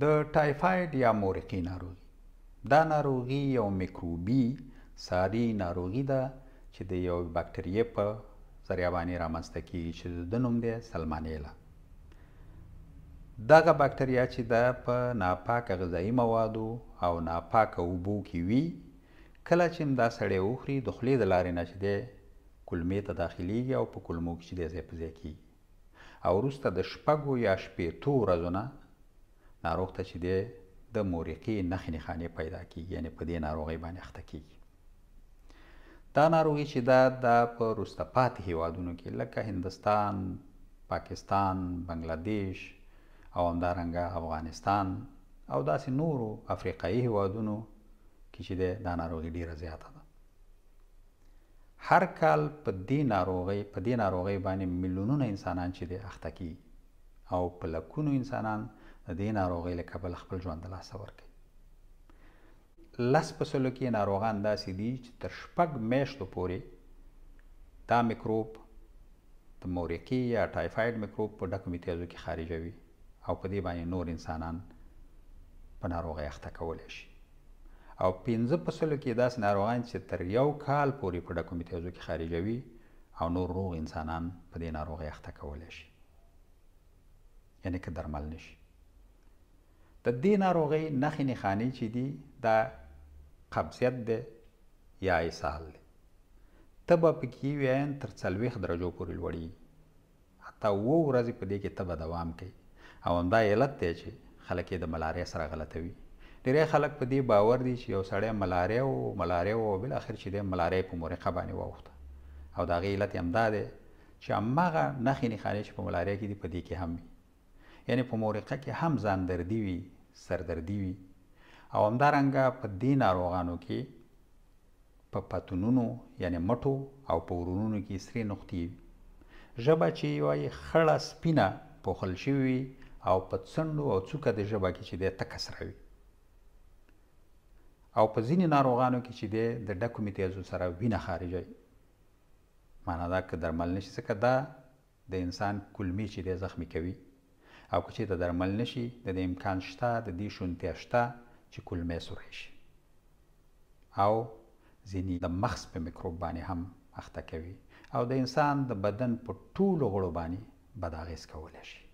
د ټایفاید یا مورقي ناروغي دا ناروغي یو میکروبي ساري ناروغي ده چې د یو باکتریې په ذریعه باندې رامنځته کیږي چې د نوم دی سلمانیلا. دغه باکتریا چې ده په ناپاکه غذایي موادو او ناپاکه اوبو کې وي، کله چې دا سړی وخوري د خولې د لارې نه چې دی کولمې ته داخلیږي او په کولمو کې چې دی ځای په ځای کیږي او وروسته د 6 یا 8 ورځو نه ناروغ ته چې دی د مورقي نښې نښانې پیدا کیږي، یعنې په دې ناروغۍ باندې اخته کیږي. دا ناروغي چې دا په وروسته پاتې هیوادونو کې لکه هندوستان، پاکستان، بنګلادیش او همدارنګه افغانستان او داسې نورو افریقایي هیوادونو کې چې دا ناروغي ډیره زیاته ده. هر کال په دې ناروغۍ باندې میلیونونه انسانان چې دی اخته کیږي او په لکونو انسانان د دې ناروغۍ له کبله خپل ژوند د لاسه ورکوي. 10% کې ناروغان داسې دي چې تر 6 میاشتو پورې دا میکروب د مورقي یا ټایفاید میکروب په ډکو میتیازو کې خارجوي او په دې باندې نور انسانان په ناروغۍ اخته کولی شي. او 15% کې داسې ناروغان چې تر 1 کال پورې په ډکو میتیازو کې خارجوي او نور روغ انسانان په دې ناروغۍ اخته کولی شي، یعنې که درمل نشي. د دې ناروغۍ نښې نښانې چې دي دا قبضیت دی یا اسهال دی. تبه پکې ویاین تر 40 درجو پورې لوړېږي، حتی 7 ورځې په دې کې تبه دوام کوي او همدا علت دی چې خلک یې د ملاریا سره غلطوي. ډېری خلک په دې باور دي چې یو سړی ملاریا او بالاخر چې دی ملاریا په مورقه باندې واوښته او د هغې علت یې همدا دی چې هماغه نښې نښانې چې په ملاریا کې دي په دې کې هم وي، یعنې په مورقه کې هم ځان دردي وي، سردردي وي او همدارنګه په دې ناروغانو کې په پتونونو یعنې مټو او په ورونونو کې سرې نقطې وي، ژبه چې وایي خړه سپینه پوښل شوې وي او په څنډو او څوکه د ژبه کې چې دی تکه سره وي او په ځینې ناروغانو کې چې دی د ډکو میتیازو سره وینه خارجوي. معنا دا که درمل نشي ځکه دا د انسان کولمې چې دی زخمي کوي او که چېرته درمل نشي د دې امکان شته، د دې شونتیا شته چې کولمې سوری شي او ځینې د مغز په میکروب باندې هم اخته کوي او د انسان د بدن په ټولو غړو باندې بد اغېز کولی شي.